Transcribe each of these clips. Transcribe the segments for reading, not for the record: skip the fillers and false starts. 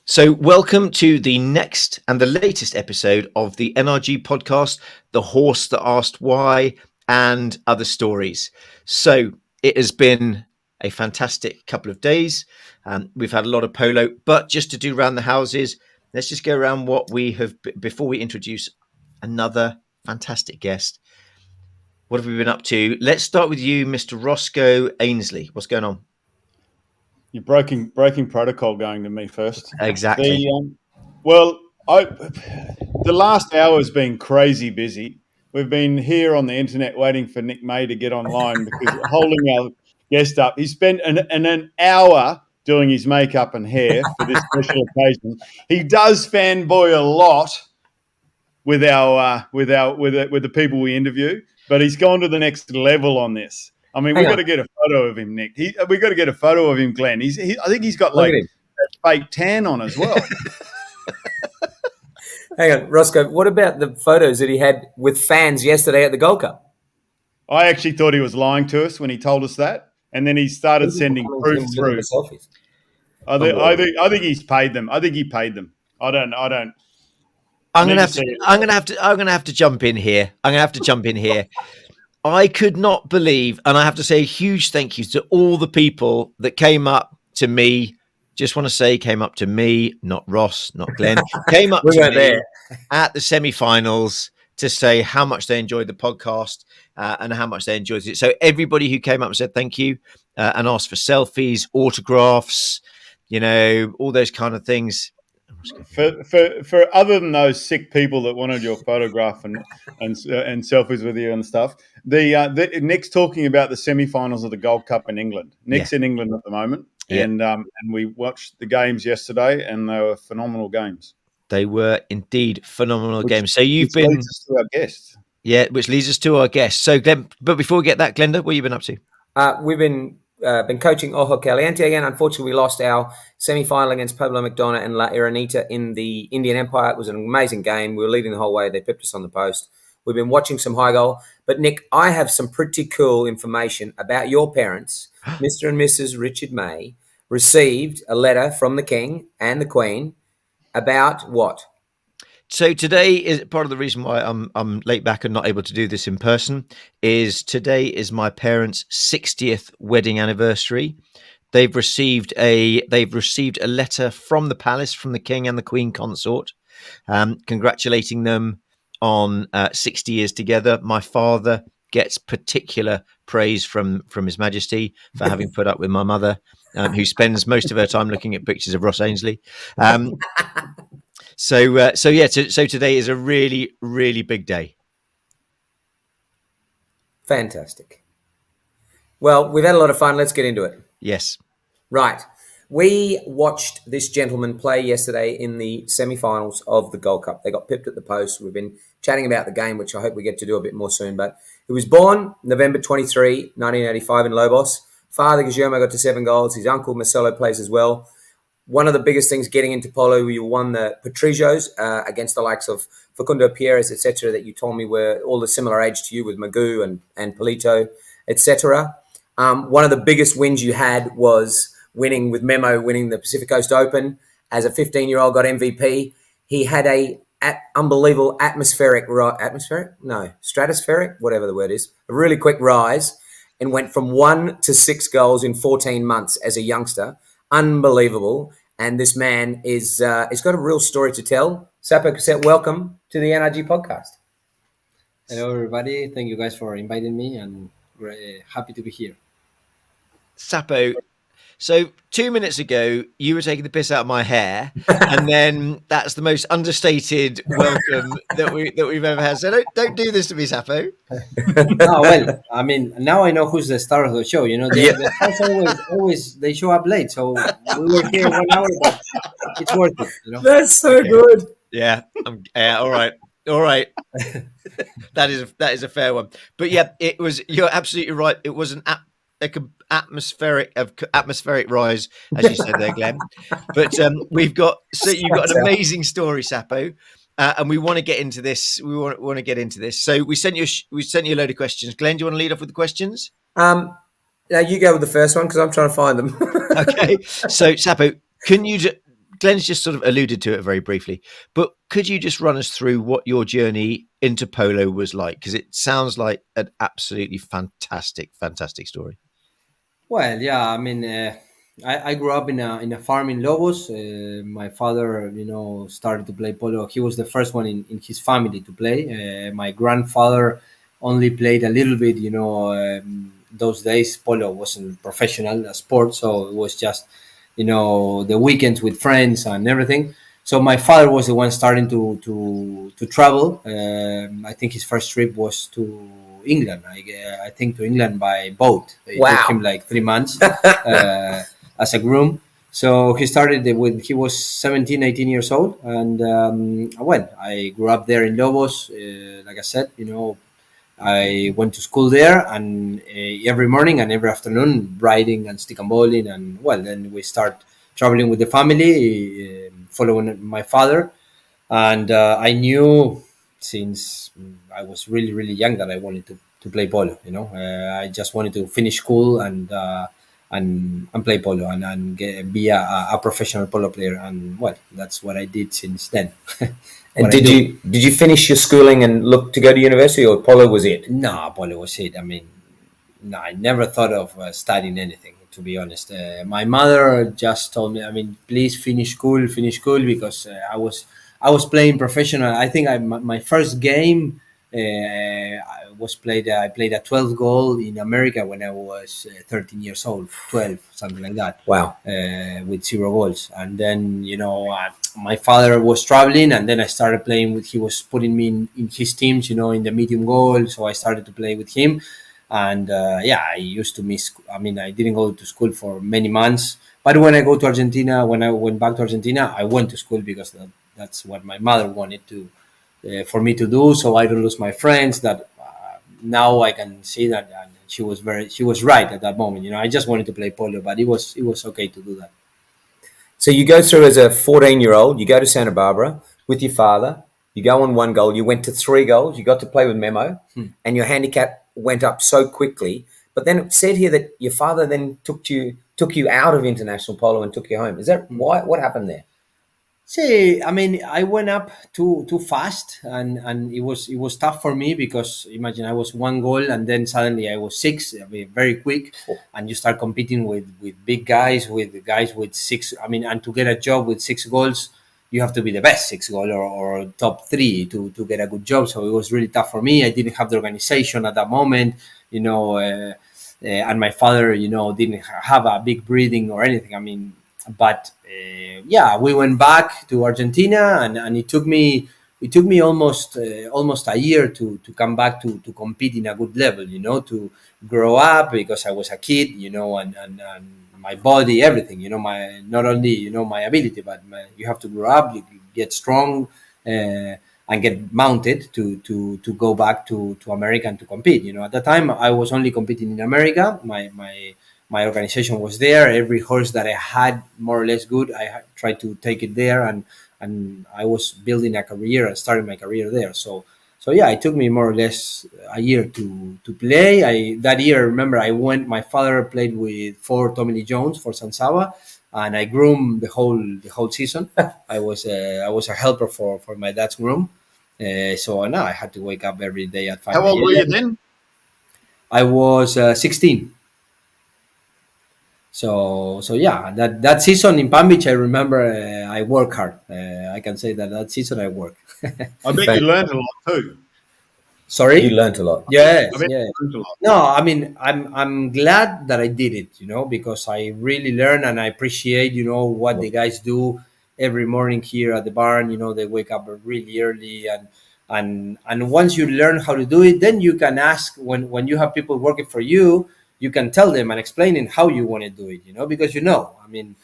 So, welcome to the next and the latest episode of the NRG podcast, The Horse That Asked Why, and Other Stories. So, it has been a fantastic couple of days. We've had a lot of polo, but just to do around the houses, let's just go around what we have before we introduce another fantastic guest. What have we been up to? Let's start with you, Mr. Roscoe Ainsley. What's going on? You're breaking protocol going to me first. Exactly. The last hour has been crazy busy. We've been here on the internet waiting for Nick May to get online because holding our guest up. He spent an hour doing his makeup and hair for this special occasion. He does fanboy a lot with the people we interview, but he's gone to the next level on this. I mean, we've got to get a photo of him, Nick. We've got to get a photo of him, Glenn. I think he's got like a fake tan on as well. Hang on, Roscoe, what about the photos that he had with fans yesterday at the Gold Cup? I actually thought he was lying to us when he told us that, and then he started sending proof through. I think he's paid them. I think he paid them. I don't. I'm gonna have to jump in here. I could not believe, and I have to say a huge thank you to all the people that came up to me. Just want to say, came up to me, not Ross, not Glenn. Came up to me at the semi-finals to say how much they enjoyed the podcast and how much they enjoyed it. So everybody who came up and said thank you and asked for selfies, autographs, all those kind of things. For other than those sick people that wanted your photograph and selfies with you and stuff, Nick's talking about the semi-finals of the Gold Cup in England. Nick's in England at the moment, and we watched the games yesterday, and they were phenomenal games. They were indeed phenomenal games. So leads us to our guests. Yeah, which leads us to our guests. So, Glenn, but before we get that, Glenda, what have you been up to? We've been coaching Ojo Caliente again. Unfortunately, we lost our semi-final against Pueblo McDonough and La Iranita in the Indian Empire. It was an amazing game. We were leading the whole way. They pipped us on the post. We've been watching some high goal. But, Nick, I have some pretty cool information about your parents. Mr. and Mrs. Richard May received a letter from the King and the Queen about what? So today is part of the reason why I'm late back and not able to do this in person. Is today is my parents' 60th wedding anniversary. They've received a letter from the palace, from the King and the Queen consort, congratulating them on 60 years together. My father gets particular praise from His Majesty for having put up with my mother, who spends most of her time looking at pictures of Ross Ainsley. So today is a really, really big day. Fantastic. Well, we've had a lot of fun. Let's get into it. Yes. Right. We watched this gentleman play yesterday in the semi-finals of the Gold Cup. They got pipped at the post. We've been chatting about the game, which I hope we get to do a bit more soon. But he was born November 23, 1985 in Lobos. Father Guillermo got to 7 goals. His uncle Marcelo plays as well. One of the biggest things getting into polo, you won the Patricios against the likes of Facundo Pierres, etc., that you told me were all the similar age to you with Magoo and Polito, etc. One of the biggest wins you had was winning the Pacific Coast Open. As a 15-year-old, got MVP. He had a unbelievable stratospheric, whatever the word is, a really quick rise, and went from 1 to 6 goals in 14 months as a youngster. Unbelievable. And this man he's got a real story to tell. Sapo Caset, welcome to the NRG podcast. Hello, everybody. Thank you guys for inviting me, and we're happy to be here. Sapo, so 2 minutes ago, you were taking the piss out of my hair, and then that's the most understated welcome that we've ever had. So don't do this to me, Sapo. No, well, I mean, now I know who's the star of the show. The stars always they show up late, so we were here 1 hour, but it's worth it. That's so good. Yeah. All right. That is a fair one. But yeah, you're absolutely right. It was an atmospheric rise, as you said there, Glenn. But you've got an amazing story, Sapo, and we want to get into this. We want to get into this. So we sent you a load of questions. Glenn, do you want to lead off with the questions? Now you go with the first one because I'm trying to find them. Okay. So Sapo, can you Glenn's just sort of alluded to it very briefly, but could you just run us through what your journey into polo was like? Because it sounds like an absolutely fantastic, fantastic story. Well, yeah, I mean, I grew up in a farm in Lobos. My father, started to play polo. He was the first one in his family to play. My grandfather only played a little bit. Those days polo wasn't professional a sport, so it was just the weekends with friends and everything. So my father was the one starting to travel. I think his first trip was to England. I think to England by boat. It Wow. took him like 3 months as a groom. So he started when he was 17, 18 years old. And I grew up there in Lobos. Like I said, I went to school there, and every morning and every afternoon riding and stick and bowling. And then we start traveling with the family, following my father. And I knew since I was really really young that I wanted to play polo. I just wanted to finish school and play polo and be a professional polo player. And that's what I did since then. And did you finish your schooling and look to go to university, or polo was it? No, polo was it. I mean, no, I never thought of studying anything, to be honest. My mother just told me, I mean, please finish school, because I was playing professional. I think my first game I played a 12 goal in America when I was 13 years old, 12, something like that. Wow. With 0 goals. And then, my father was traveling, and then I started playing with, he was putting me in his teams, in the medium goal. So I started to play with him. And I used to miss, I mean, I didn't go to school for many months. But when I when I went back to Argentina, I went to school because that's what my mother wanted for me to do, so I don't lose my friends. That now I can see that she was right at that moment. I just wanted to play polo, but it was okay to do that. So you go through as a 14-year-old, you go to Santa Barbara with your father, you go on 1 goal, you went to 3 goals, you got to play with Memo, and your handicap went up so quickly. But then it said here that your father then took you out of international polo and took you home. Is that why? What happened there? See, I mean, I went up too fast, and it was tough for me, because imagine I was 1 goal, and then suddenly I was 6. I mean, very quick, and you start competing with big guys, with guys with 6. I mean, and to get a job with 6 goals, you have to be the best 6 goal, or top 3 to get a good job. So it was really tough for me. I didn't have the organization at that moment, and my father, didn't have a big breathing or anything. I mean, but we went back to Argentina, and it took me almost a year to come back to compete in a good level, to grow up, because I was a kid, and my body, everything, my, not only my ability, but you have to grow up, you get strong, and get mounted to go back to America and to compete. At the time I was only competing in America. My organization was there. Every horse that I had, more or less good, I tried to take it there, and I was building a career and starting my career there. So it took me more or less a year to play. That year, remember, my father played with 4 Tommy Lee Jones for San Saba, and I groomed the whole season. I was a helper for my dad's groom. So now I had to wake up every day at 5 How old a.m. were you then? I was 16. So yeah, that season in Palm Beach, I remember I worked hard. I can say that season I worked. I bet you learned a lot too. You Sorry. learnt a lot. I Yes, bet yeah. you learned a lot. No, I mean, I'm glad that I did it, because I really learn, and I appreciate, what the guys do every morning here at the barn. They wake up really early, and once you learn how to do it, then you can ask, when you have people working for you, you can tell them and explain it how you want to do it, because I mean,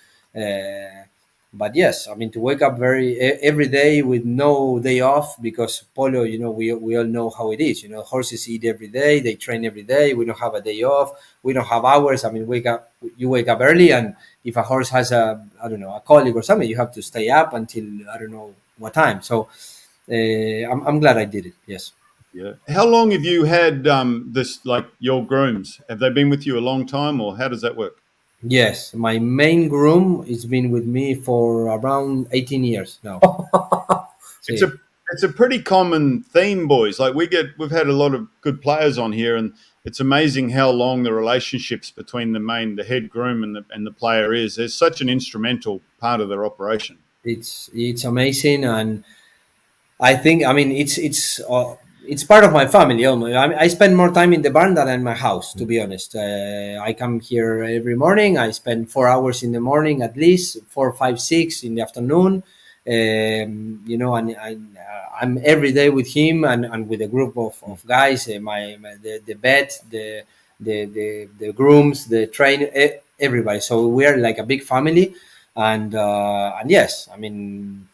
but yes, I mean, to wake up every day with no day off, because polo, we all know how it is. Horses eat every day, they train every day. We don't have a day off. We don't have hours. I mean, you wake up early, and if a horse has I don't know, a colleague or something, you have to stay up until I don't know what time. So I'm glad I did it. Yes. Yeah. How long have you had this, like your grooms? Have they been with you a long time, or how does that work? Yes, my main groom has been with me for around 18 years now. It's See, a pretty common theme, boys. Like we've had a lot of good players on here, and it's amazing how long the relationships between the head groom and the player is. There's such an instrumental part of their operation. it's amazing, and I think, I mean, it's part of my family almost. I spend more time in the barn than in my house, to be honest. I come here every morning. I spend 4 hours in the morning at least, 4, 5, 6 in the afternoon. I'm every day with him and with a group of guys. The vet, the grooms, the trainer, everybody. So we are like a big family, and yes, I mean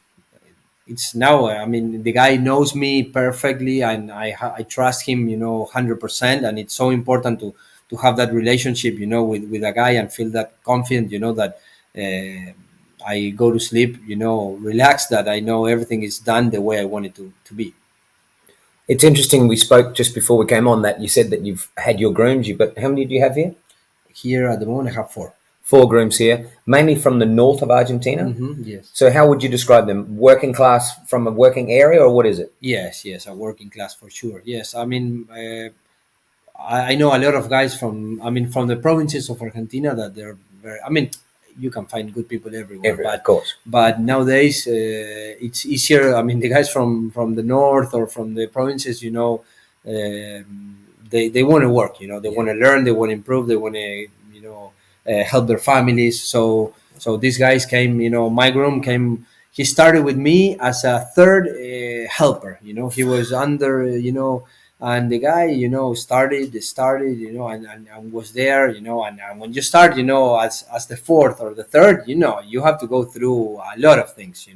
it's now, I mean, the guy knows me perfectly, and I trust him, 100%. And it's so important to have that relationship, with a guy, and feel that confident, that I go to sleep, relaxed, that I know everything is done the way I want it to be. It's interesting. We spoke just before we came on that you said that you've had your grooms. You've got, how many do you have here? Here at the moment I have four. Four grooms here, mainly from the north of Argentina. Yes. So how would you describe them? Working class from a working area, or what is it? Yes, a working class for sure. Yes, I mean, I know a lot of guys from the provinces of Argentina that they're very. I mean, you can find good people everywhere, Of course. but nowadays it's easier. I mean, the guys from the north or from the provinces, they want to work. They want to learn, they want to improve, they want to help their families. So these guys came. My groom came. He started with me as a third helper. He was under. And the guy started and was there, and when you start, as the fourth or the third, you have to go through a lot of things,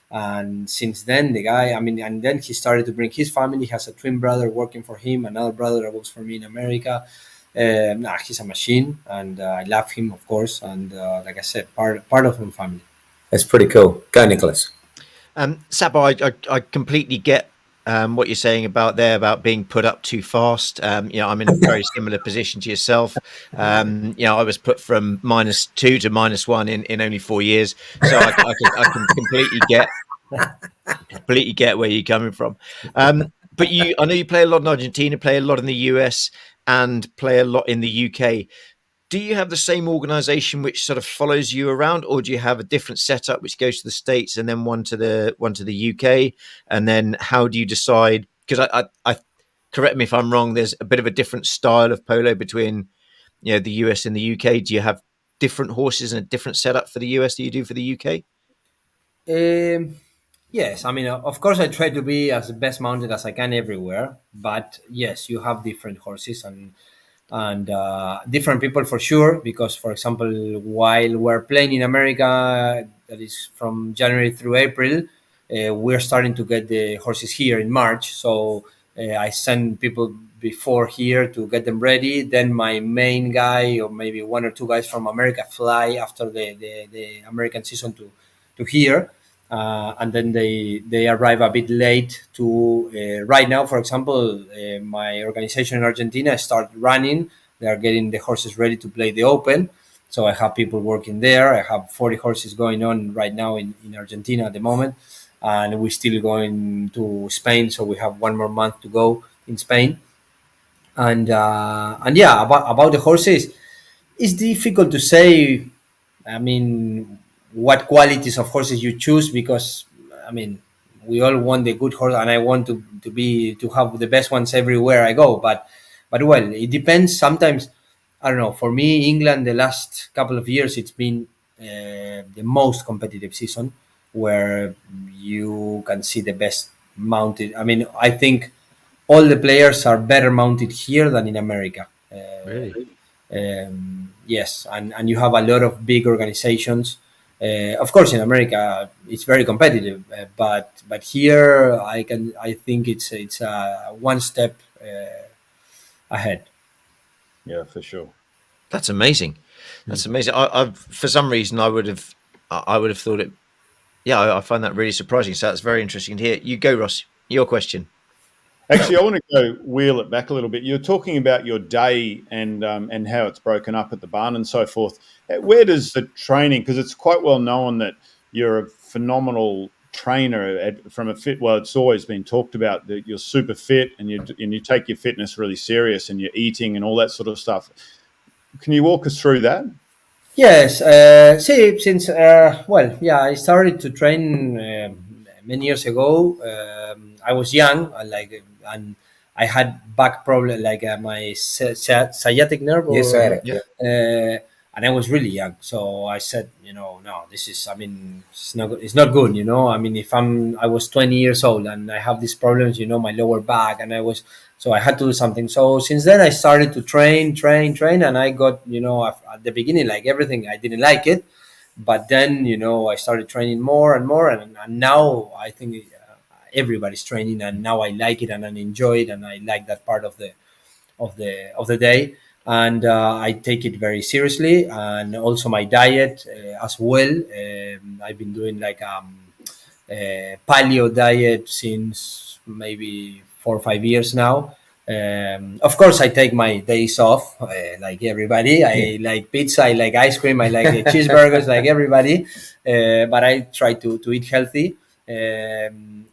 and since then the guy, I mean, and then he started to bring his family. He has a twin brother working for him, another brother that works for me in America. He's a machine, and I love him, of course, and like I said, part of my family. That's pretty cool. Go, Nicholas. Sapo, I completely get what you're saying about being put up too fast. I'm in a very similar position to yourself. I was put from -2 to -1 in only 4 years, so I can completely get where you're coming from. But I know you play a lot in Argentina, play a lot in the US, and play a lot in the UK. Do you have the same organization which sort of follows you around, or do you have a different setup which goes to the States and then one to the UK? And then how do you decide? Because I correct me if I'm wrong, there's a bit of a different style of polo between the US and the UK. Do you have different horses and a different setup for the US that you do for the UK? Yes, I mean, of course, I try to be as best mounted as I can everywhere. But yes, you have different horses and different people for sure. Because, for example, while we're playing in America, that is from January through April, we're starting to get the horses here in March. So I send people before here to get them ready. Then my main guy, or maybe one or two guys from America, fly after the American season to here, and then they arrive a bit late to right now, for example, my organization in Argentina start running. They are getting the horses ready to play the open, so I have people working there. I have 40 horses going on right now in Argentina at the moment, and we're still going to Spain, so we have one more month to go in Spain. And yeah, about the horses, it's difficult to say. I mean, what qualities of horses you choose, because I mean, we all want the good horse, and I want to have the best ones everywhere I go. But well, it depends. Sometimes I don't know. For me, England, the last couple of years, it's been the most competitive season, where you can see the best mounted. I mean, I think all the players are better mounted here than in America. Really? Yes, and you have a lot of big organizations. Of course, in America it's very competitive, but here I think it's one step ahead. Yeah, for sure. That's amazing. That's amazing. I've for some reason I would have thought it. Yeah, I find that really surprising. So that's very interesting to hear. You go, Ross. Your question. Actually, I want to go wheel it back a little bit. You're talking about your day and how it's broken up at the barn and so forth. Where does the training? Because it's quite well known that you're a phenomenal trainer from a fit. Well, it's always been talked about that you're super fit and you take your fitness really serious and you're eating and all that sort of stuff. Can you walk us through that? Yes, see, since well, yeah, I started to train many years ago. I was young, and I had back problem, like my sciatic nerve, Yes, or sciatic. Yeah. Yeah. and I was really young. So I said, no, this is, I mean, it's not good. It's not good, I mean, if I was 20 years old and I have these problems, my lower back, and so I had to do something. So since then, I started to train, and I got, at the beginning, like everything, I didn't like it, but then, I started training more and more, and now I think everybody's training, and now I like it and I enjoy it, and I like that part of the day, and I take it very seriously, and also my diet as well. I've been doing like paleo diet since maybe 4 or 5 years now. Of course, I take my days off, like everybody. I like pizza, I like ice cream, I like cheeseburgers, like everybody. But I try to eat healthy,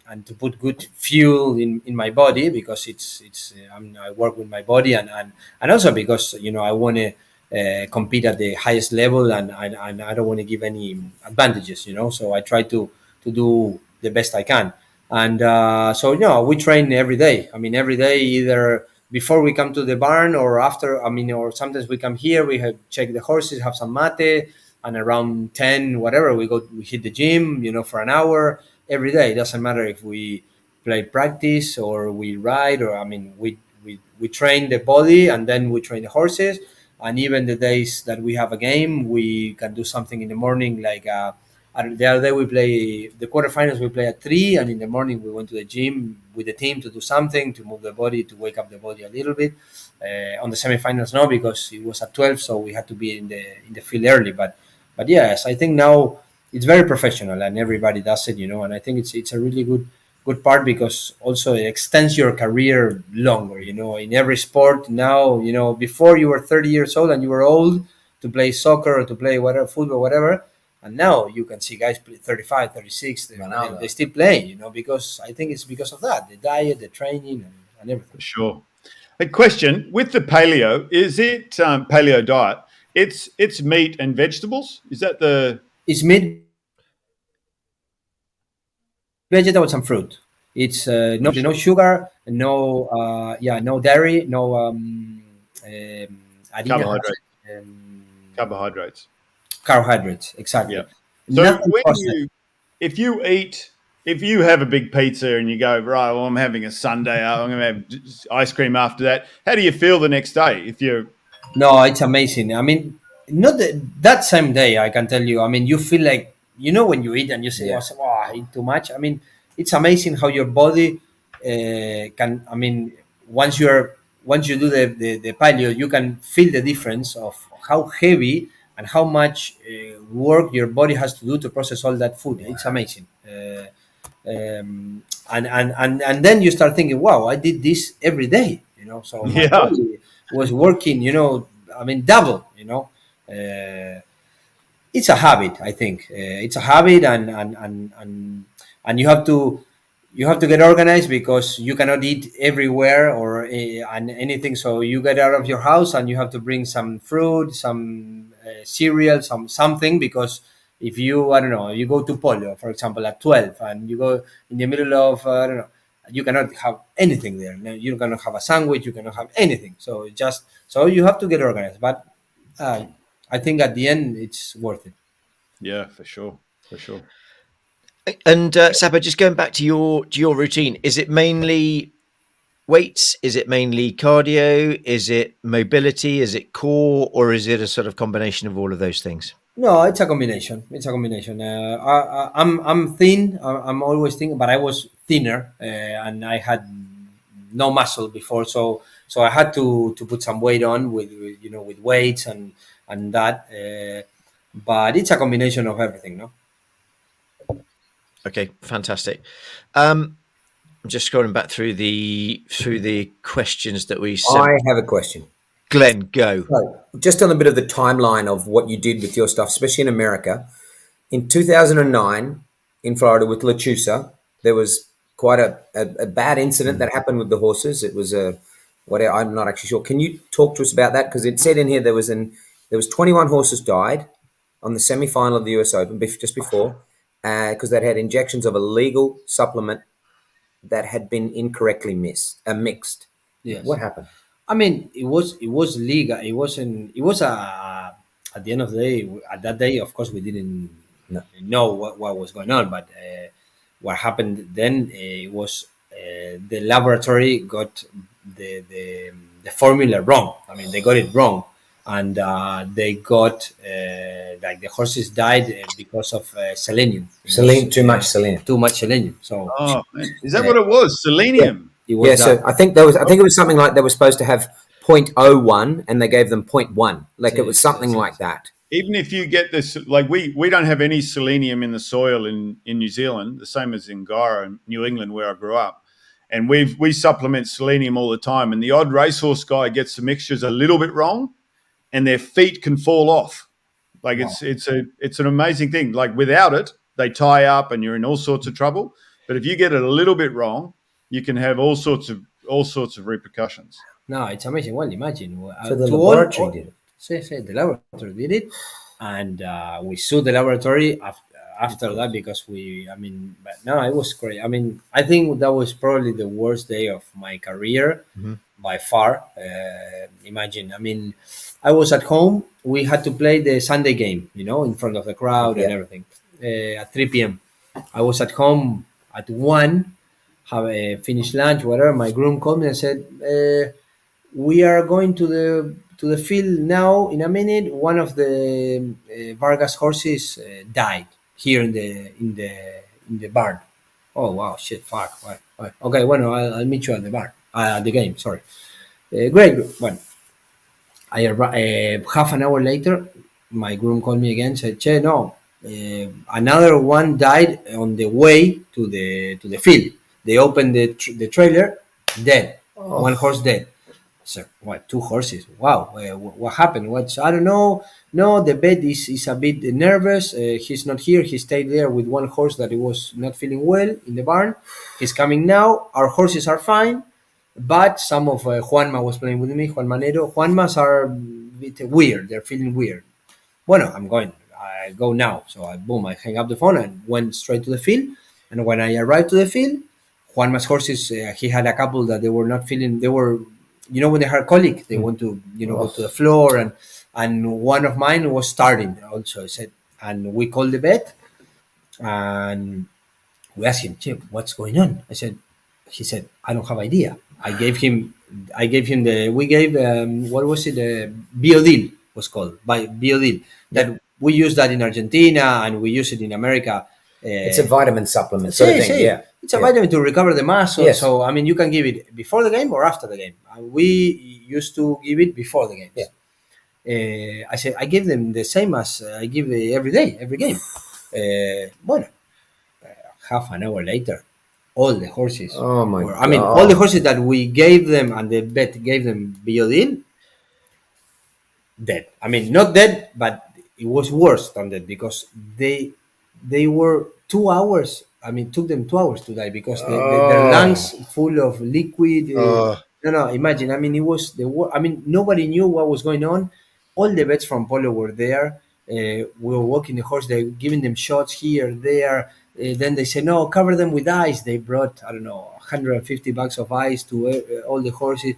and to put good fuel in my body, because I work with my body, and also because I want to compete at the highest level, and I don't want to give any advantages. So I try to do the best I can. And so, we train every day. I mean, every day, either before we come to the barn or after. I mean, or sometimes we come here, we have check the horses, have some mate, and around 10, whatever, we hit the gym, for an hour every day. It doesn't matter if we play practice or we ride, or, I mean, we train the body, and then we train the horses. And even the days that we have a game, we can do something in the morning, like the other day we play the quarterfinals. We play at 3, and in the morning we went to the gym with the team to do something, to move the body, to wake up the body a little bit. On the semifinals, no, because it was at 12, so we had to be in the field early. But yes, I think now it's very professional, and everybody does it, and I think it's a really good part, because also it extends your career longer. In every sport now, before you were 30 years old and you were old to play soccer or to play whatever, football, whatever. And now you can see guys play 35, 36, they still play, because I think it's because of that, the diet, the training, and everything. For sure. A question with the paleo: is it paleo diet? It's meat and vegetables. Is that the It's meat, vegetables, and fruit. It's for no sure sugar, no no dairy, no harina, carbohydrate? um, Carbohydrates. carbohydrates, Yeah. exactly. So Nothing processed. if you eat, if you have a big pizza and you go, right, well, I'm having a Sunday, I'm going to have ice cream after that. How do you feel the next day? If you're, No, it's amazing. I mean, not that same day, I can tell you. I mean, you feel like, when you eat and you say, Yeah. oh, I eat too much. I mean, it's amazing how your body can, I mean, once you do the paleo, you can feel the difference of how heavy and how much work your body has to do to process all that food. It's amazing. And then you start thinking, wow, I did this every day, so my yeah, body was working, I mean, double. It's a habit, I think. It's a habit, and you have to get organized, because you cannot eat everywhere, or and anything. So you get out of your house and you have to bring some fruit, some cereal, something, because if you, I don't know, you go to polo, for example, at 12, and you go in the middle of, I don't know, you cannot have anything there. No, you cannot have a sandwich, you cannot have anything. So you have to get organized. But uh, I think at the end it's worth it. yeah, for sure, for sure. And Sapo, just going back to your routine, is it mainly weights? Is it mainly cardio? Is it mobility? Is it core? Or is it a sort of combination of all of those things? No, it's a combination. It's a combination. I'm thin. I'm always thin, but I was thinner, and I had no muscle before, so I had to put some weight on with weights and that. But it's a combination of everything, no? Okay, fantastic. Um, I'm just scrolling back through the questions that we sent. I have a question. Glenn, go. So, just on a bit of the timeline of what you did with your stuff, especially in America. In 2009, in Florida with Lechusa, there was quite a bad incident that happened with the horses. It was I'm not actually sure. Can you talk to us about that? Because it said in here there was 21 horses died on the semi-final of the US Open just before because they'd had injections of a legal supplement that had been incorrectly mixed. Yes. What happened? I mean, it was legal. It wasn't. It was a at the end of the day. At that day, of course, we didn't No. know what was going on. But what happened then was the laboratory got the formula wrong. I mean, they got it wrong, and they got like the horses died because of selenium. Selenium, too much selenium. Too much selenium. So Oh, man. Is that what it was? Selenium. it was Yeah, so that. I think it was something like they were supposed to have 0.01 and they gave them 0.1. Like it was something like that. Even if you get this, like we don't have any selenium in the soil in New Zealand, the same as in Guyra in New England where I grew up. And we supplement selenium all the time. And the odd racehorse guy gets the mixtures a little bit wrong and their feet can fall off. Like it's an amazing thing. Like without it, they tie up and you're in all sorts of trouble. But if you get it a little bit wrong, you can have all sorts of repercussions. No, it's amazing. Well, imagine. So the to laboratory did it. Say the laboratory did it, and we sued the laboratory after that because I mean, but no, it was great. I mean, I think that was probably the worst day of my career by far. Imagine, I mean, I was at home. We had to play the Sunday game, in front of the crowd and everything at 3 p.m. I was at home at 1, have a finished lunch, whatever. My groom called me and said, "We are going to the field now in a minute. One of the Vargas horses died here in the barn." Oh wow, shit, fuck. Why? Okay, well, I'll meet you at the barn, at the game. Sorry. Great. Well, half an hour later, my groom called me again. Said, "Che, no, another one died on the way to the field. They opened the trailer, dead. One horse dead." So what? 2 horses? Wow. What happened? I don't know. No, the vet is a bit nervous. He's not here. He stayed there with one horse that he was not feeling well in the barn. He's coming now. Our horses are fine, but some of Juanma was playing with me. Juan Manero. Juanmas are a bit weird. They're feeling weird. Bueno, I'm going. I go now. So I hang up the phone and went straight to the field. And when I arrived to the field, Juanma's horses, he had a couple that they were not feeling. They were, when they have colic, they want to, go to the floor, and one of mine was starting also. I said, and we called the vet, and we asked him, "Chip, what's going on?" He said, "I don't have idea." I gave him we gave what was it? Biodil was called by Biodil. That we use that in Argentina and we use it in America. It's a vitamin supplement sort of thing. Yeah. It's a vitamin to recover the muscle. Yes. So, I mean, you can give it before the game or after the game. We used to give it before the games. Yeah. I said, I give them the same as I give every day, every game. Half an hour later, all the horses. Oh my God. I mean, all the horses that we gave them and the vet gave them Biodin, dead. I mean, not dead, but it was worse than that because they were 2 hours. I mean, it took them 2 hours to die because their lungs full of liquid. No, imagine. I mean, it was I mean, nobody knew what was going on. All the vets from Polo were there. We were walking the horse. They were giving them shots here, there. Then they said, no, cover them with ice. They brought, I don't know, 150 bags of ice to all the horses.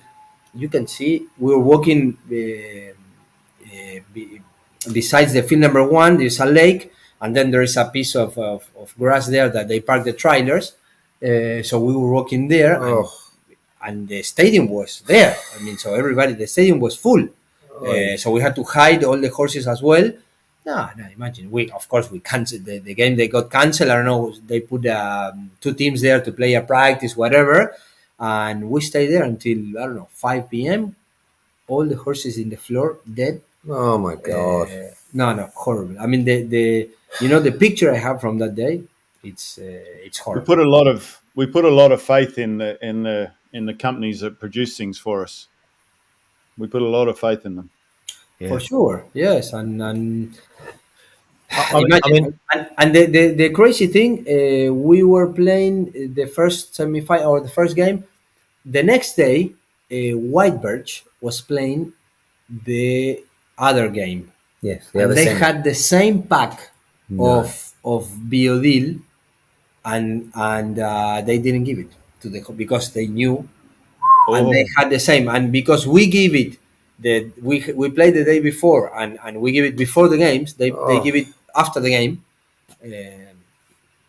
You can see we were walking besides the field number 1. There's a lake, and then there is a piece of grass there that they park the trailers. So we were walking there, and the stadium was there. I mean, so the stadium was full. So we had to hide all the horses as well. No, imagine. Of course, we canceled the game. They got canceled. I don't know. They put 2 teams there to play a practice, whatever. And we stayed there until, I don't know, 5 p.m. All the horses in the floor, dead. Oh my God. No, horrible. I mean, the picture I have from that day it's We horrible. put a lot of faith in the companies that produce things for us. We put a lot of faith in them. For Yeah. sure, yes, and I imagine, mean, and the crazy thing, we were playing the first semi-final or the first game. The next day, White Birch was playing the other game, Yes, the and other they semi. had the same pack No. of Biodil, and they didn't give it to the because they knew, and they Oh, had the same, and because we give it we played the day before, and we give it before the games, they Oh. give it after the game. And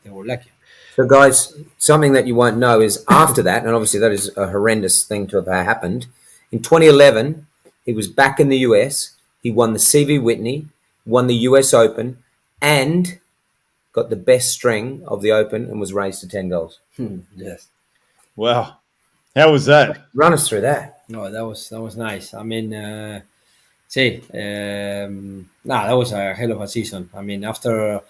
they were lucky. So, guys, something that you won't know is after that, and obviously that is a horrendous thing to have happened. In 2011, he was back in the US. He won the CV Whitney, won the US Open, and got the best string of the Open and was raised to 10 goals. Yes. wow. How was that? Run us through that. No, that was nice. I mean, see, that was a hell of a season. I mean, after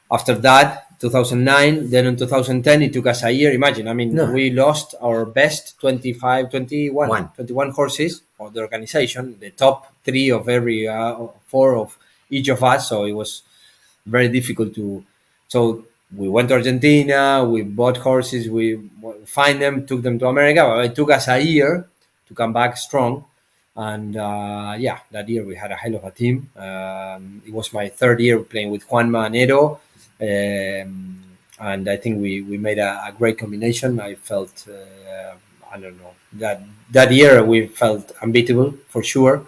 that, 2009, then in 2010, it took us a year. Imagine, I mean, No. we lost our best 25, 21, One. 21 horses of the organization, the top three of every four of each of us. So it was very difficult to. So we went to Argentina, we bought horses, we find them, took them to America. Well, it took us a year to come back strong. And yeah, that year we had a hell of a team. It was my third year playing with Juanma and Edo. And I think we made a great combination. I felt, I don't know, that year we felt unbeatable for sure.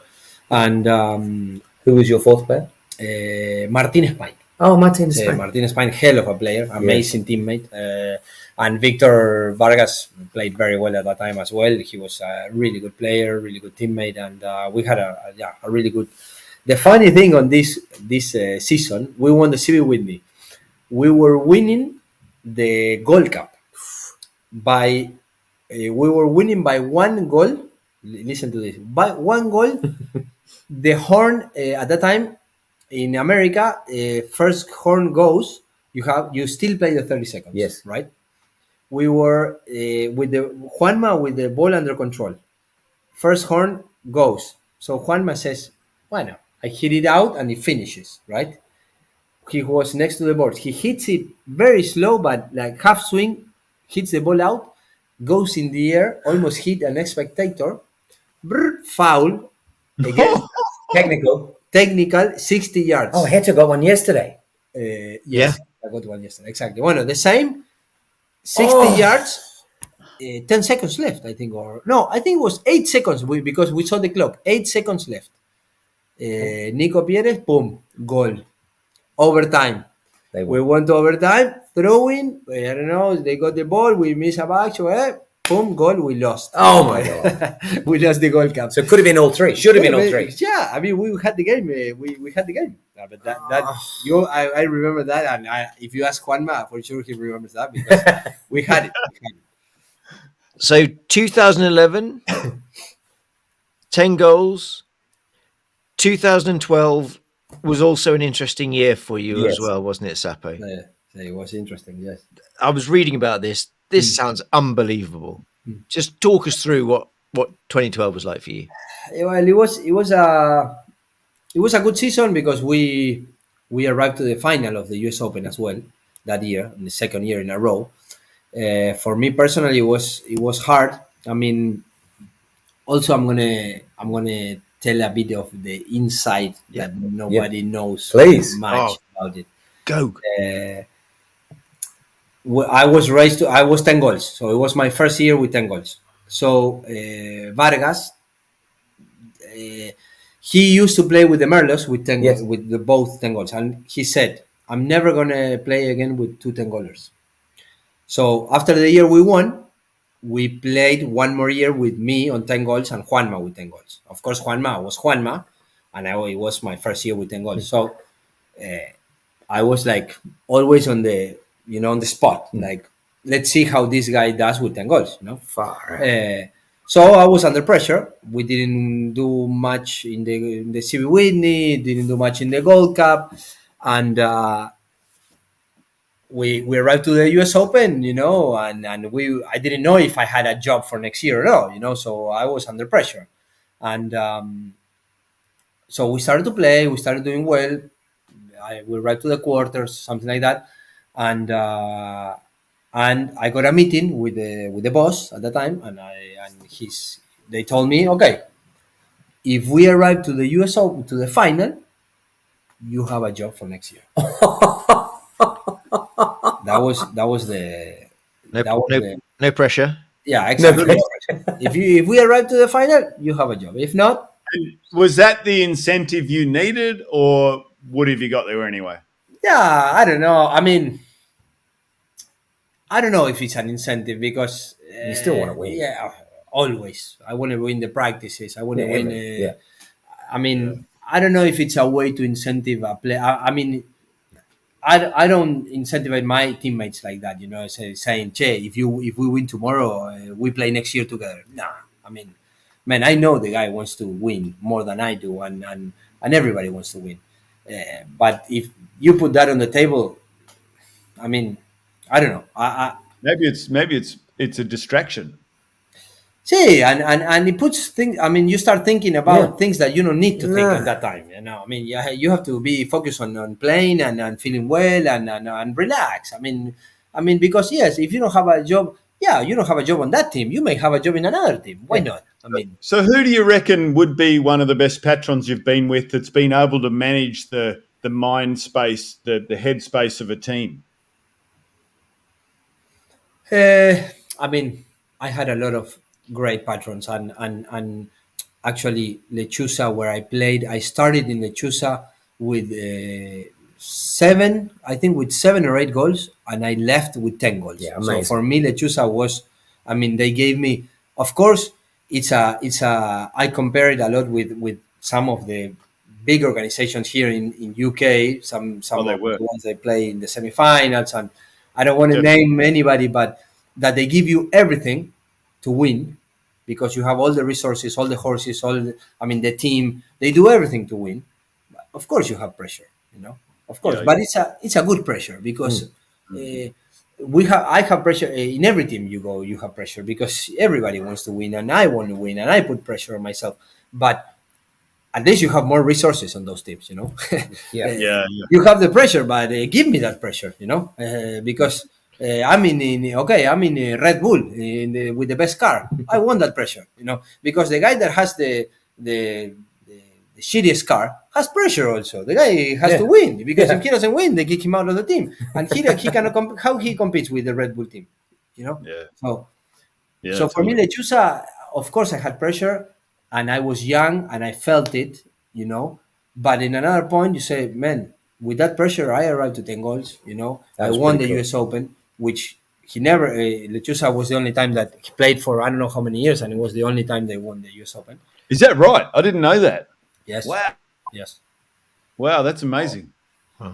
And Who was your fourth player? Martin Spain. Oh, Martin Spain. Martin Spain, hell of a player, amazing teammate. And Victor Vargas played very well at that time as well. He was a really good player, really good teammate, and we had a really good. The funny thing on this season, we won the CV Whitney. We were winning the Gold Cup by we were winning by one goal. Listen to this, by one goal. The horn at that time in America, first horn goes, you still play the 30 seconds. Yes. Right. We were with the Juanma with the ball under control. First horn goes. So Juanma says, "Bueno, I hit it out and it finishes." Right. He was next to the board. He hits it very slow, but like half swing, hits the ball out, goes in the air, almost hit an spectator. Foul again. Technical 60 yards. Oh, Hector got one yesterday. Yes, Yeah. I got one yesterday. Exactly. Well, the same 60 yards, 10 seconds left, I think. Or no, I think it was 8 seconds because we saw the clock. 8 seconds left. Nico Pierres, boom, goal. Overtime. We went to overtime, throwing. I don't know. They got the ball. We miss a back. So, boom, goal. We lost. Oh, my God. We lost the Gold Cup. So it could have been all three. Should have been all three. Yeah, I mean, we had the game. We had the game. But I remember that, and if you ask Juanma, for sure he remembers that because we had it. So 2011, 10 goals. 2012 was also an interesting year for you Yes. as well, wasn't it, Sapo? Yeah, it was interesting. Yes. I was reading about this. This sounds unbelievable. Just talk us through what 2012 was like for you. Well, it was a good season because we arrived to the final of the US Open as well that year, in the second year in a row. For me personally, it was hard. I mean, also I'm gonna tell a bit of the inside that nobody knows Please. much about it. Go. I was 10 goals, so it was my first year with 10 goals. So Vargas, he used to play with the Merlos with 10 Yes. goals, with the both 10 goals, and he said, "I'm never gonna play again with two 10 goalers." So after the year we won, we played one more year with me on 10 goals and Juanma with 10 goals. Of course, Juanma was Juanma, and it was my first year with 10 goals. So I was like always on the on the spot, like let's see how this guy does with 10 goals. Far. So I was under pressure. We didn't do much in the CV Whitney, didn't do much in the Gold Cup, and we arrived to the U.S. Open, and I didn't know if I had a job for next year or not, so I was under pressure, and so we started to play, we started doing well. We arrived to the quarters, something like that, and I got a meeting with the boss at the time, they told me, okay, if we arrive to the U.S. Open to the final, you have a job for next year. That was the No, that was no, the no pressure. yeah, exactly. If we arrive to the final, you have a job. If not, And was that the incentive you needed, or would have you got there anyway? yeah, I don't know. I mean, I don't know if it's an incentive because You still want to win. Yeah, always. I want to win the practices. I want to Yeah, win. yeah. I mean, I don't know if it's a way to incentive a play. I mean, I don't incentivize my teammates like that. Saying, "Che, if we win tomorrow, we play next year together." Nah, I mean, man, I know the guy wants to win more than I do, and everybody wants to win. But if you put that on the table, I mean, I don't know. Maybe it's a distraction. See, and it puts things. I mean, you start thinking about Yeah. things that you don't need to think Nah. at that time. I mean, you have to be focused on playing and feeling well and relax. I mean, because yes, if you don't have a job, yeah, you don't have a job on that team. You may have a job in another team. Why Yeah. not? I mean, So who do you reckon would be one of the best patrons you've been with that's been able to manage the mind space, the head space of a team? Uh, I mean, I had a lot of great patrons, and actually Lechuza, where I played, I started in Lechuza with I think with 7 or 8 goals, and I left with 10 goals. Yeah, So amazing. for me, Lechuza was, I mean, they gave me, of course, I compare it a lot with some of the big organizations here in UK, some They of were. the ones they play in the semifinals, and I don't want to Definitely. name anybody, but that they give you everything to win because you have all the resources, all the horses, the team. They do everything to win. Of course, you have pressure, of course, Yeah. but it's a good pressure because I have pressure in every team you go. You have pressure because everybody wants to win, and I want to win, and I put pressure on myself. But at least you have more resources on those teams, Yeah. Yeah. You have the pressure, but give me that pressure, because I'm I'm in Red Bull with the best car. I want that pressure, because the guy that has the, the, the shittiest car has pressure also. The guy has to win because if he doesn't win, they kick him out of the team, and he cannot how he competes with the Red Bull team, Yeah. So Yeah. so for me, Totally. Lechuza, of course, I had pressure, and I was young, and I felt it, But in another point, you say, man, with that pressure, I arrived to 10 goals. That I was won pretty the cool. U.S. Open, which he never. Lechuza was the only time that he played for I don't know how many years, and it was the only time they won the U.S. Open. Is that right? I didn't know that. Yes, Wow. yes. Wow, that's amazing.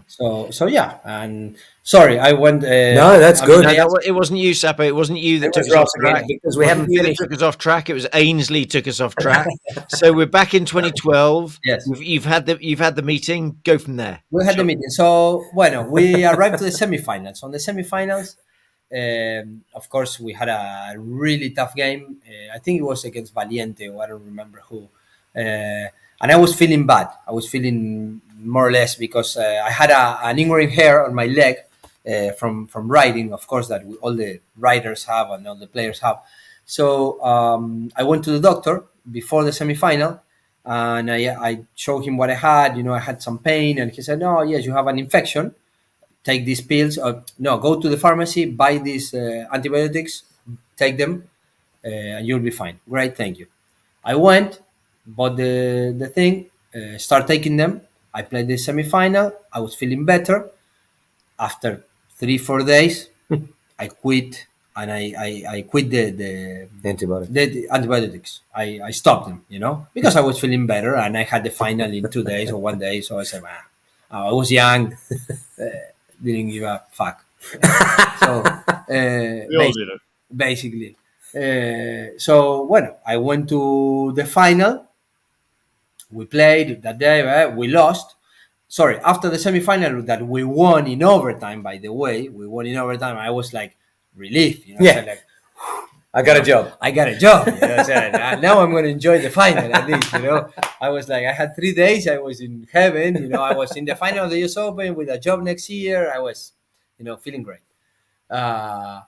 So yeah, and sorry, I went. No, that's good. I asked, It wasn't you, Sapo. It wasn't you that It took was us off Ross again track. because It we wasn't haven't you that finished. took us off track. It was Ainsley took us off track. So we're back in 2012. Yes. You've had the meeting. Go from there. We had the meeting. So, we arrived to the semifinals. On the semifinals, of course, we had a really tough game. I think it was against Valiente, or I don't remember who. And I was feeling bad. I was feeling more or less because I had an ingrown hair on my leg from riding, of course, that all the riders have and all the players have. So I went to the doctor before the semifinal, and I showed him what I had. I had some pain, and he said, "No, yes, you have an infection. Take these pills. Or no, go to the pharmacy, buy these antibiotics, take them, and you'll be fine." Great, thank you. I went, bought the thing, start taking them. I played the semifinal. I was feeling better. After 3 4 days, I quit, and I quit Antibiotic. the antibiotics. I stopped them, because I was feeling better, and I had the final in 2 days or one day. So I said, I was young, didn't give a fuck. So We all did it. basically, I went to the final. We played that day. We lost. sorry, after the semifinal that we won in overtime. By the way, we won in overtime. I was like relief, you know. Yeah. I said, like, I got a job. I got a job. You know, so now I'm going to enjoy the final at least. You know, I was like, I had 3 days. I was in heaven. You know, I was in the final of the US Open with a job next year. I was, you know, feeling great. Well,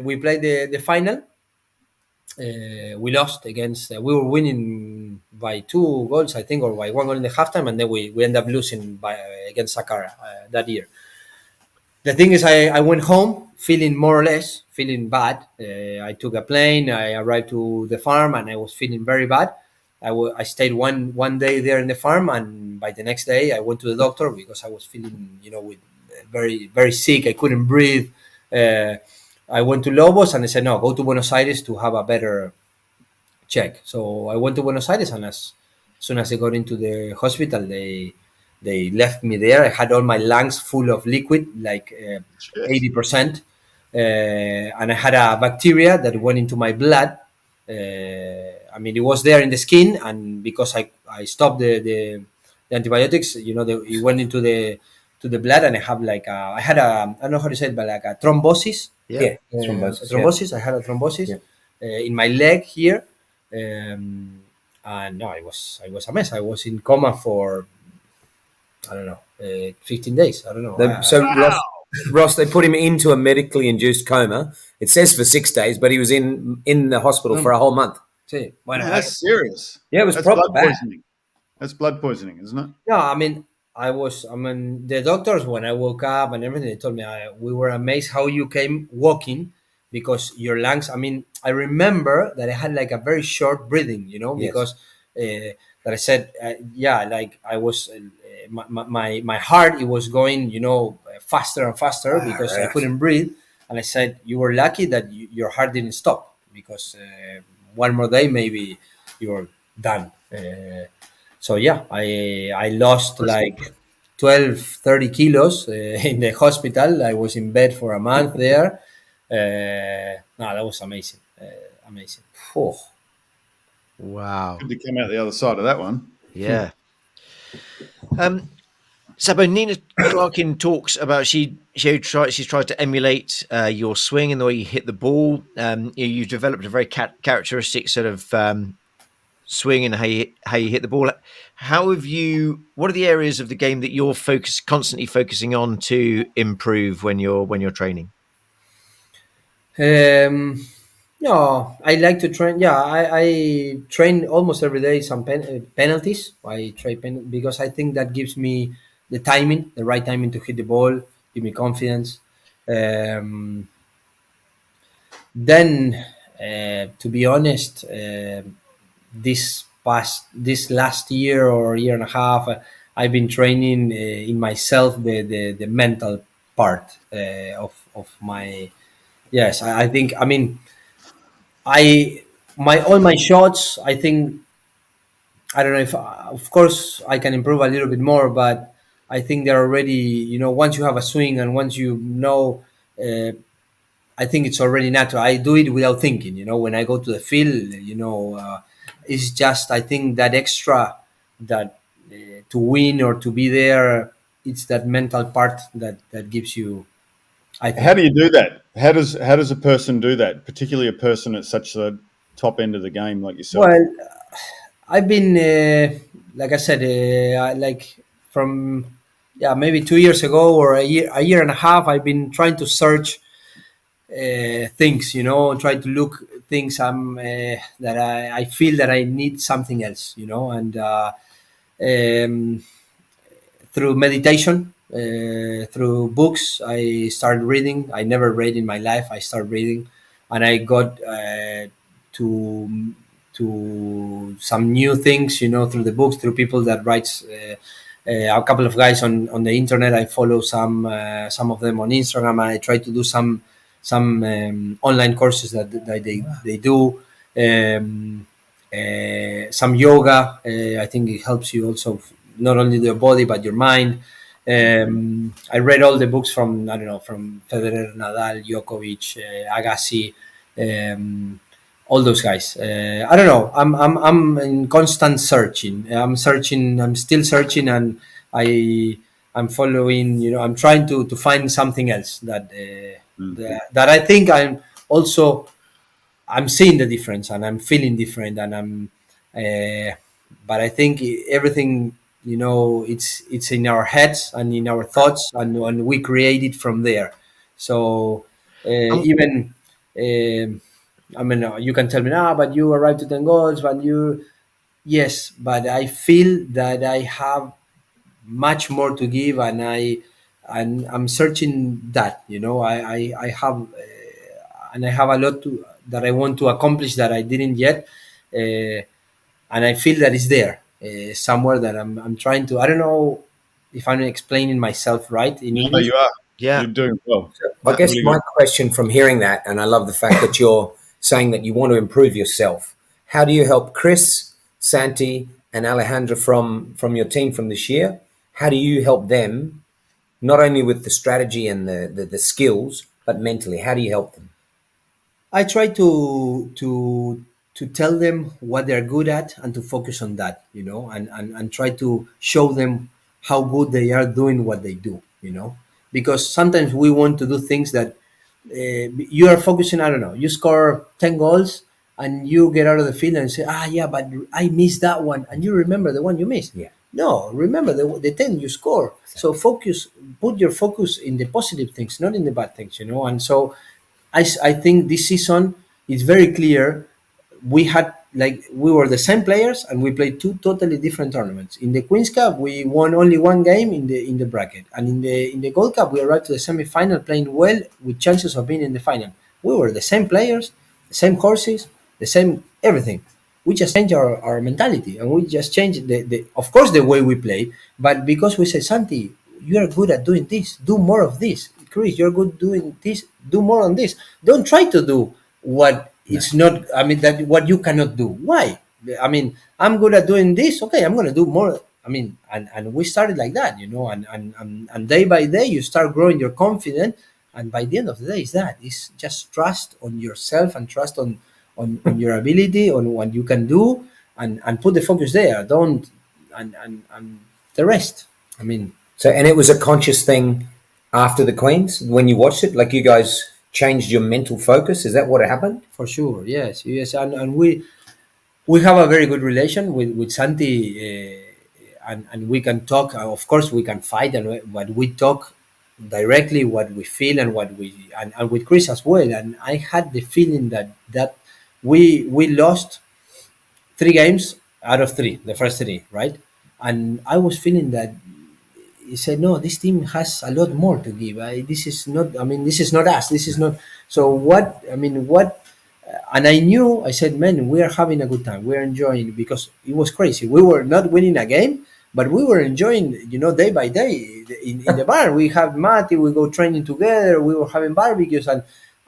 we played the final. We lost against. We were winning by 2 goals, I think, or by 1 goal in the halftime, and then we ended up losing by against Sakara that year. The thing is, I went home feeling more or less feeling bad. I took a plane. I arrived to the farm, and I was feeling very bad. I stayed one day there in the farm, and by the next day, I went to the doctor because I was feeling, you know, with very very sick. I couldn't breathe. Uh, I went to Lobos, and they said, no, go to Buenos Aires to have a better check. So I went to Buenos Aires, and as soon as I got into the hospital, they left me there. I had all my lungs full of liquid, like 80%, and I had a bacteria that went into my blood. I mean, it was there in the skin, and because I stopped the antibiotics, you know, it went into the blood, and I had a, I don't know how to say it, but like a thrombosis. Yeah. Thrombosis. Thrombosis. I had a thrombosis in my leg here, and no, I was a mess. I was in coma for, I don't know, 15 days. I don't know. So Ross, they put him into a medically induced coma. It says for 6 days, but he was in the hospital for a whole month. Sí, bueno, Man, that's serious. Yeah, it was That's proper blood bad. poisoning. That's blood poisoning, isn't it? no, I mean, the doctors, when I woke up and everything, they told me we were amazed how you came walking because your lungs, I mean, I remember that I had like a very short breathing, you know, Yes. because that I said, yeah, like I was, my heart, it was going, you know, faster and faster because I right. couldn't breathe. And I said, you were lucky that your heart didn't stop because one more day, maybe you're done. So yeah, I lost like 12, 30 kilos in the hospital. I was in bed for a month there. No, that was amazing. Amazing. Oh, Wow. Good to come out the other side of that one. Yeah. Sabo, Nina Clarkin talks about she's tried to emulate your swing and the way you hit the ball. You've developed a very characteristic sort of swing and how you hit the ball. What are the areas of the game that you're constantly focusing on to improve when you're training? No, I like to train. Yeah, I train almost every day some penalties. I try because I think that gives me the timing, the right timing to hit the ball, give me confidence. Then, to be honest, this last year or year and a half, I've been training in myself the mental part of my. Yes, I think. I mean, all my shots. I think I don't know if, of course, I can improve a little bit more, but I think they're already. You know, once you have a swing and once you know. I think it's already natural. I do it without thinking. You know, when I go to the field, you know, it's just I think that extra that to win or to be there, it's that mental part that gives you. I think. How do you do that? How does a person do that? Particularly a person at such the top end of the game like yourself. Well, I've been like I said, like from maybe 2 years ago or a year and a half. I've been trying to search things, you know, try to look things that I feel that I need something else, you know, and through meditation, through books, I started reading. I never read in my life. I started reading, and I got to some new things, you know, through the books, through people that writes. A couple of guys on the internet. I follow some of them on Instagram, and I try to do some online courses that they do. Some yoga. I think it helps you also not only your body but your mind. I read all the books from from Federer, Nadal, Djokovic, Agassi, all those guys. I don't know. I'm in constant searching. I'm searching. I'm still searching, and I I'm following. I'm trying to find something else that I think I'm seeing the difference and I'm feeling different and uh, but I think everything, it's in our heads and in our thoughts, and we create it from there. So Um, even I mean, you can tell me, but you arrived to 10 goals, but yes, but I feel that I have much more to give, and I'm searching that. I have and I have a lot that I want to accomplish that I didn't yet, uh, and I feel that it's there somewhere that I'm trying to. I don't know if I'm explaining myself right in No, English. you are. yeah, You're doing well. I that, guess Really good. my question from hearing that, and I love the fact that you're saying that you want to improve yourself. How do you help Chris, Santi, and Alejandra from your team from this year? How do you help them not only with the strategy and the skills, but mentally? How do you help them? I try to tell them what they're good at and to focus on that, and try to show them how good they are doing what they do, because sometimes we want to do things that you are focusing. I don't know. You score 10 goals and you get out of the field and say, yeah, but I missed that one, and you remember the one you missed. Yeah, No, remember the 10 you score. So exactly. put your focus in the positive things, not in the bad things, and so I think this season is very clear. We were the same players and we played two totally different tournaments. In the Queens Cup, we won only one game in the bracket, and in the Gold Cup, we arrived to the semi-final playing well with chances of being in the final. We were the same players, the same horses, the same everything. We just changed our mentality, and we just changed of course the way we play, but because we said, Santi, you are good at doing this, do more of this. Chris, you're good doing this, do more on this. Don't try to do what No. it's not. I mean, that what you cannot do. Why? I mean, I'm good at doing this. Okay, I'm going to do more. I mean, and we started like that, and day by day you start growing your confidence, and by the end of the day, it's just trust on yourself and trust on your ability, on what you can do, and put the focus there. Don't and the rest. I mean, So, and it was a conscious thing after the Queens when you watched it, like you guys changed your mental focus. Is that what happened? for sure, yes, yes, and we have a very good relation with Santi, and we can talk. Of course, we can fight, but we talk directly what we feel and and with Chris as well. And I had the feeling that we lost 3 games out of three, the first three, right? And I was feeling that he said, no, this team has a lot more to give. This is not, I mean, this is not us. This is not. So what, I mean, what, and I knew, I said, man, we are having a good time. We're enjoying because it was crazy. We were not winning a game, but we were enjoying, day by day in the bar. We have Mati, we go training together. We were having barbecues,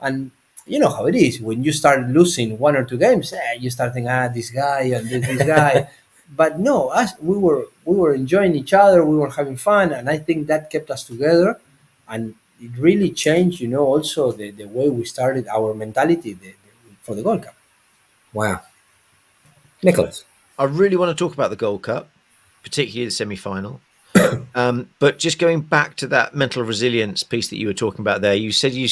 and you know how it is. When you start losing one or two games, you start thinking, this guy and this guy. But no, us we were enjoying each other. We were having fun, and I think that kept us together, and it really changed. Also the way we started our mentality for the Gold Cup. Wow, Nicholas. I really want to talk about the Gold Cup, particularly the semi-final. But just going back to that mental resilience piece that you were talking about there, you said you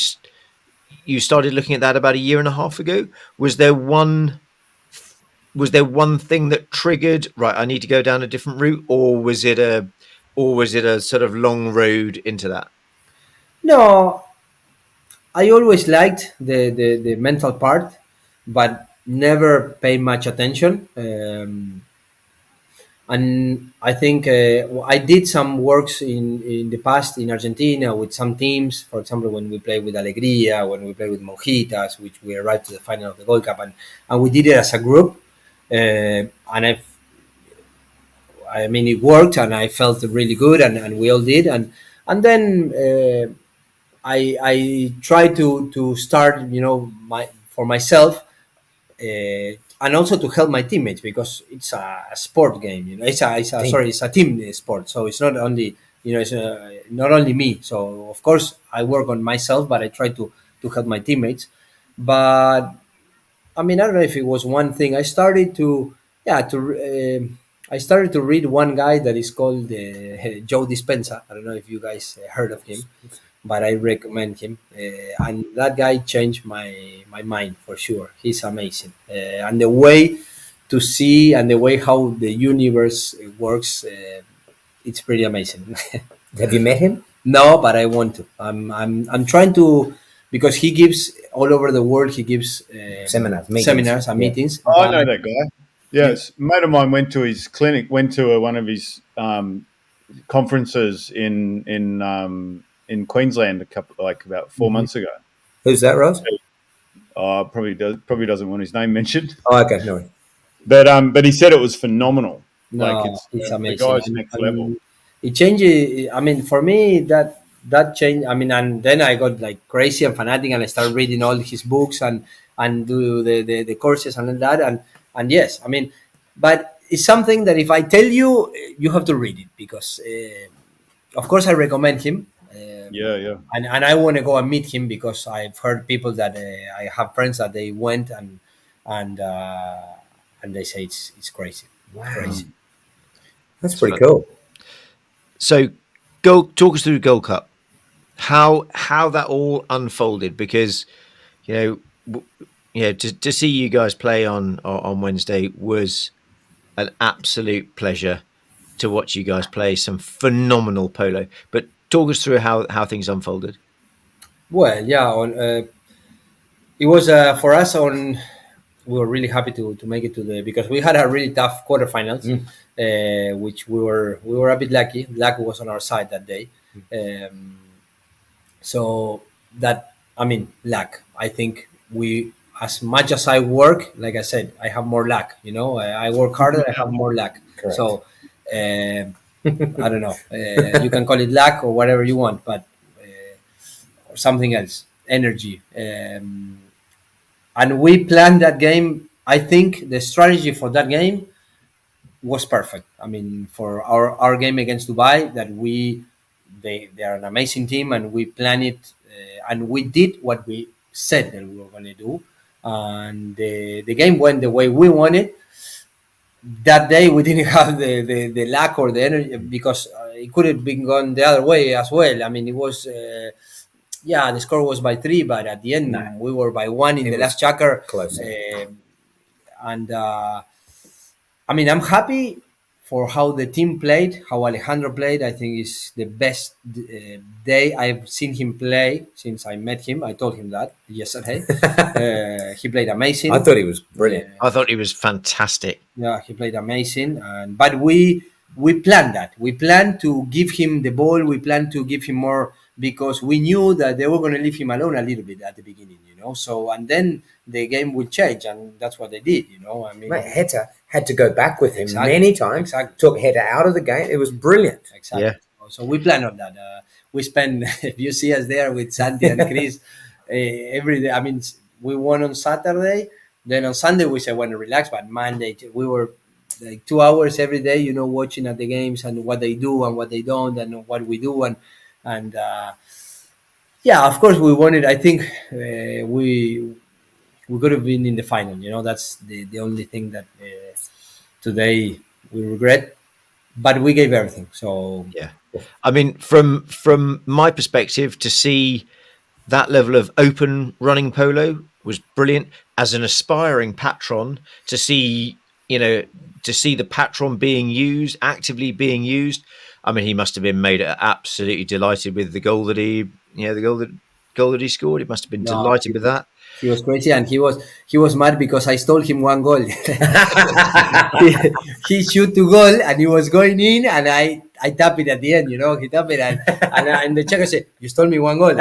started looking at that about a year and a half ago. Was there one thing that triggered, right, I need to go down a different route, or was it a sort of long road into that? No, I always liked the mental part, but never paid much attention. And I think I did some works in the past in Argentina with some teams. For example, when we played with Alegría, when we played with Monjitas, which we arrived to the final of the Gold Cup, and we did it as a group. And I mean, it worked, and I felt really good, and we all did. And then I tried to start, for myself, and also to help my teammates, because it's a sport game. Team. It's a team sport. So it's not only, it's not only me. So of course I work on myself, but I try to help my teammates. But I mean, I don't know if it was one thing. I started to, yeah, to I started to read one guy that is called Joe Dispenza. I don't know if you guys heard of him, but I recommend him. And that guy changed my mind for sure. He's amazing, and the way to see and the way how the universe works, it's pretty amazing. Have you met him? No, but I want to. I'm trying to, because he gives all over the world. He gives Seminars, meetings. seminars and Yeah. meetings. Oh, I know but- that guy. Yes, a mate of mine went to his clinic, went to one of his conferences in Queensland about 4 months ago. Who's that, Ross? Probably doesn't want his name mentioned, Oh, okay, no. but he said it was phenomenal. No, Like it's the amazing. guy's next level. It changes. I mean, for me, that change. I mean, and then I got like crazy and fanatic, and I started reading all his books and do the courses and all that. And yes, I mean, but it's something that if I tell you, you have to read it because, of course, I recommend him. Yeah. And I want to go and meet him because I've heard people that I have friends that they went and and they say it's crazy. Wow. Crazy. That's pretty cool. So, talk us through Gold Cup. How that all unfolded, because to see you guys play on Wednesday was an absolute pleasure to watch you guys play some phenomenal polo. But talk us through how things unfolded. Well, yeah, it was for us on. We were really happy to make it to because we had a really tough quarterfinals, which we were a bit lucky. Luck was on our side that day, so that I mean luck. I think we, as much as I work, like I said, I have more luck. I work harder, I have more luck. Correct. So I don't know. You can call it luck or whatever you want, but or something else, energy. And we planned that game. I think the strategy for that game was perfect. I mean, for our game against Dubai, that they are an amazing team, and we planned it, and we did what we said that we were going to do, and the game went the way we wanted. That day we didn't have the luck or the energy because it could have been gone the other way as well. I mean, it was. Yeah, the score was by 3, but at the end we were by 1 in the last checker. Close. And I mean, I'm happy for how the team played, how Alejandro played. I think is the best day I've seen him play since I met him. I told him that yesterday. He played amazing. I thought he was brilliant. I thought he was fantastic. Yeah, he played amazing. But we planned that. We planned to give him the ball. We planned to give him more because we knew that they were going to leave him alone a little bit at the beginning, So, and then the game will change, and that's what they did, I mean, Heta had to go back with him Exactly. many times. Exactly. Took Heta out of the game. It was brilliant. Exactly. Yeah. So we planned on that. We spent, if you see us there with Santi and Chris, every day. I mean, we won on Saturday. Then on Sunday we said, want to relax, but Monday we were like 2 hours every day, watching at the games and what they do and what they don't and what we do and yeah, of course we wanted. I think we could have been in the final. That's the only thing that today we regret. But we gave everything. So Yeah, I mean, from my perspective, to see that level of open running polo was brilliant. As an aspiring patron, to see the patron being used, actively being used. I mean, he must have been made absolutely delighted with the goal that he scored. He must have been delighted with that. He was crazy, and he was mad because I stole him 1 goal. he shoot 2 goal, and he was going in, and I tap it at the end. He tap it, and the checker said, "You stole me 1 goal."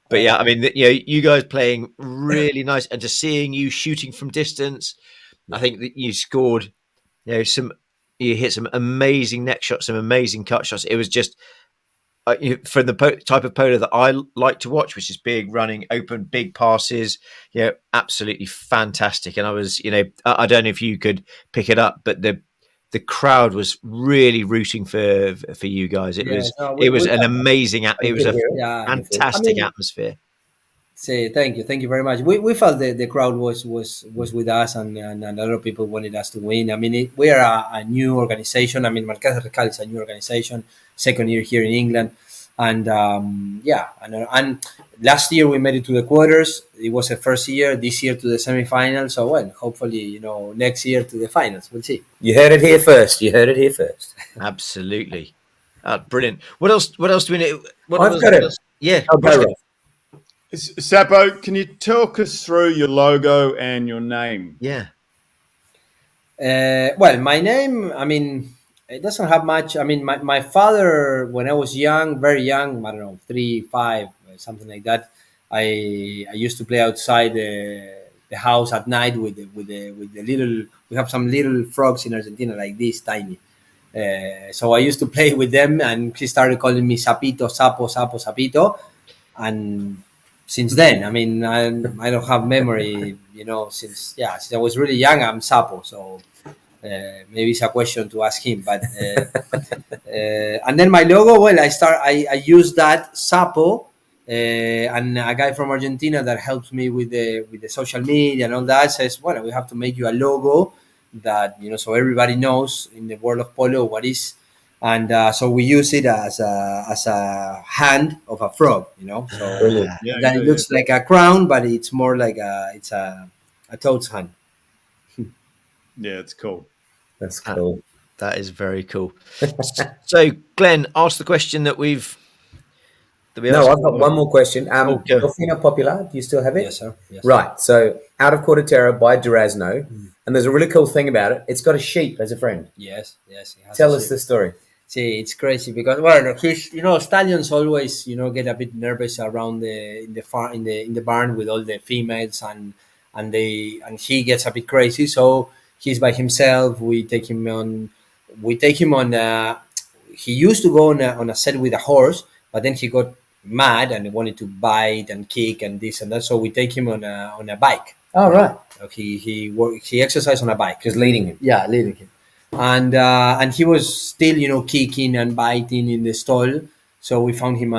But yeah, I mean, you guys playing really nice, and to seeing you shooting from distance, I think that you scored, you hit some amazing neck shots, some amazing cut shots. It was just from the type of polo that I like to watch, which is big, running, open, big passes. Absolutely fantastic. And I was, I don't know if you could pick it up, but the crowd was really rooting for you guys. It was an amazing, it was a fantastic atmosphere. Say thank you very much. We felt the crowd was with us, and a lot of people wanted us to win. I mean, we are a new organization. I mean, Marqués de Recal is a new organization, second year here in England, and yeah, and last year we made it to the quarters. It was the first year. This year to the semifinals. So well, hopefully, next year to the finals. We'll see. You heard it here first. You heard it here first. Absolutely. Brilliant. What else? What else do we need? I've got it. Yeah. I'll go, Rob. Sapo, can you talk us through your logo and your name? Yeah. Well, my name, I mean, it doesn't have much. I mean, my father, when I was young, very young, I don't know, 3, 5, something like that, I used to play outside the house at night with the little. We have some little frogs in Argentina like this, tiny. So I used to play with them, and he started calling me Sapito, Sapo, Sapo, Sapito, and since then, I mean, I don't have memory, since I was really young, I'm Sapo. So maybe it's a question to ask him. But and then my logo, well, I use that Sapo, and a guy from Argentina that helps me with the social media and all that says, well, we have to make you a logo that so everybody knows in the world of polo what is. And so we use it as a hand of a frog, So Brilliant. it looks like a crown, but it's more like it's a toad's hand. Yeah, it's cool. That's cool. That is very cool. So, Glenn, ask the question that we No, I've got one more question. go. Delfino Popular, do you still have it? Yes, sir. Yes. Right. So, Out of Cordatera by Durazno. And there's a really cool thing about it. It's got a sheep as a friend. Yes. It has Tell a us shape. the story. See, it's crazy because well, he's stallions always get a bit nervous around in the barn with all the females and he gets a bit crazy. So he's by himself. We take him on. He used to go on a set with a horse, but then he got mad and wanted to bite and kick and this and that. So we take him on a bike. Oh, right. So he exercised on a bike. Just leading him. Yeah, leading him. And he was still kicking and biting in the stall. So we found him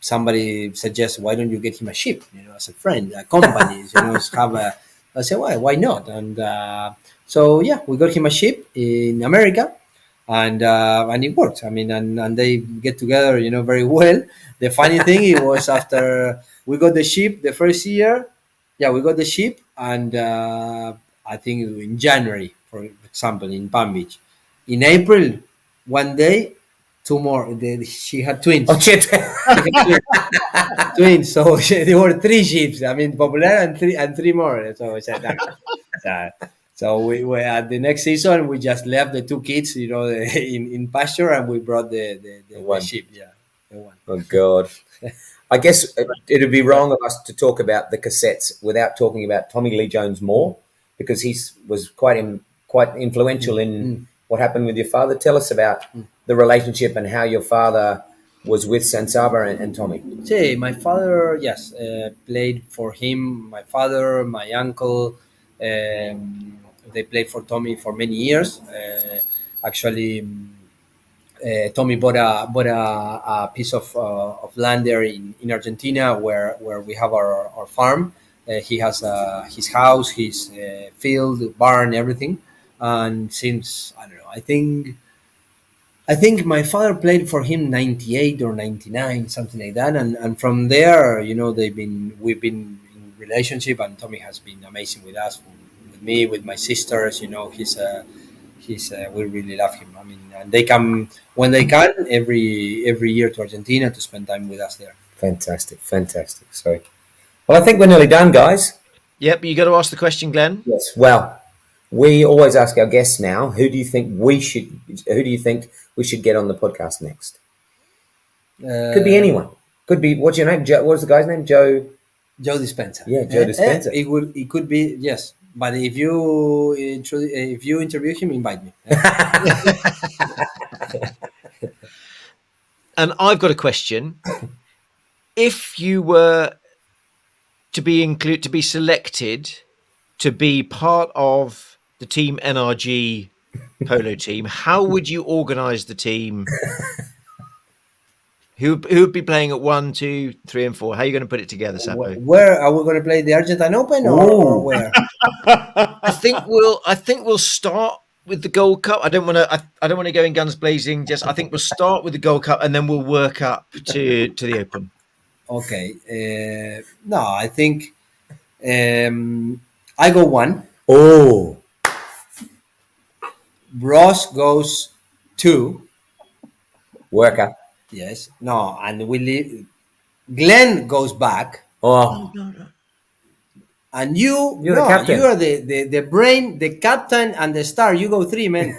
somebody suggested, why don't you get him a sheep as a friend, a company, have a. I said, why not? And so yeah, we got him a sheep in America, and it worked. I mean, and they get together very well. The funny thing it was after we got the sheep the first year. Yeah, we got the sheep, and I think in January, for example, in Palm Beach. In April, one day, two more. She had twins. Oh, shit. Twins. So there were 3 sheep. I mean, Popular and three more. So I said that. So we at the next season we just left the 2 kids, in pasture, and we brought the sheep. Yeah, the one. Oh, God. I guess it'd be wrong of us to talk about the cassettes without talking about Tommy Lee Jones more, because he was quite influential in what happened with your father. Tell us about the relationship and how your father was with Sansaba and Tommy. See, my father, yes, played for him. My father, my uncle, they played for Tommy for many years. Actually. Tommy bought a piece of land there in Argentina where we have our farm. He has his house, his field, barn, everything. And since I don't know, I think my father played for him 98 or 99, something like that. And from there, we've been in relationship, and Tommy has been amazing with us, with me, with my sisters. We really love him. I mean, and they come when they can every year to Argentina to spend time with us there. Fantastic. So, well, I think we're nearly done, guys. Yep, you got to ask the question, Glenn. Yes. Well, we always ask our guests now, who do you think we should get on the podcast next? Could be anyone. Could be, what's your name? Joe, what was the guy's name? Joe Dispenza. Yeah, Joe Dispenza. It could be, yes. But if you interview him, invite me. And I've got a question. If you were to be selected to be part of the Team NRG polo team, how would you organise the team Who would be playing at 1, 2, 3, and 4? How are you going to put it together, Sapo? Where are we going to play the Argentine Open or where? I think we'll start with the Gold Cup. I don't want to go in guns blazing. I think we'll start with the Gold Cup and then we'll work up to the Open. Okay. No, I think I go 1. Oh, Ross goes 2. worker. Yes. No, and we leave. Glenn goes back. Oh, And you're the captain. You are the brain, the captain, and the star. You go 3, man.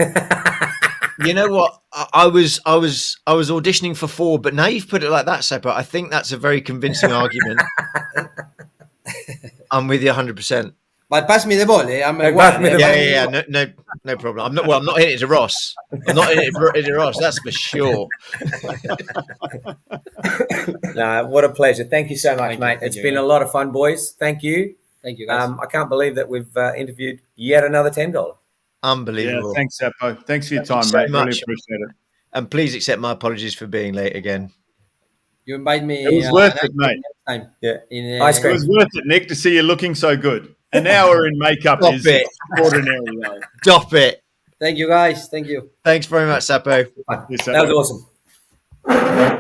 You know what? I was auditioning for 4, but now you've put it like that, Seppa. I think that's a very convincing argument. I'm with you 100%. But pass me the ball. I'm pass me the ball. Yeah. No problem. I'm not hitting it to Ross. I'm not hitting it to Ross. That's for sure. What a pleasure. Thank you so much, mate. It's been a lot of fun, boys. Thank you. Thank you, guys. I can't believe that we've interviewed yet another $10. Unbelievable. Yeah, thanks, Sapo. Thanks for your time, so mate. Really much. appreciate it. And please accept my apologies for being late again. You invite me. It was worth it, mate. Next time. Yeah. Ice It cream. was worth it, Nick, to see you looking so good. An hour in makeup Stop is it. extraordinary, though. Stop it. Thank you, guys. Thank you. Thanks very much, Sapo. That was awesome.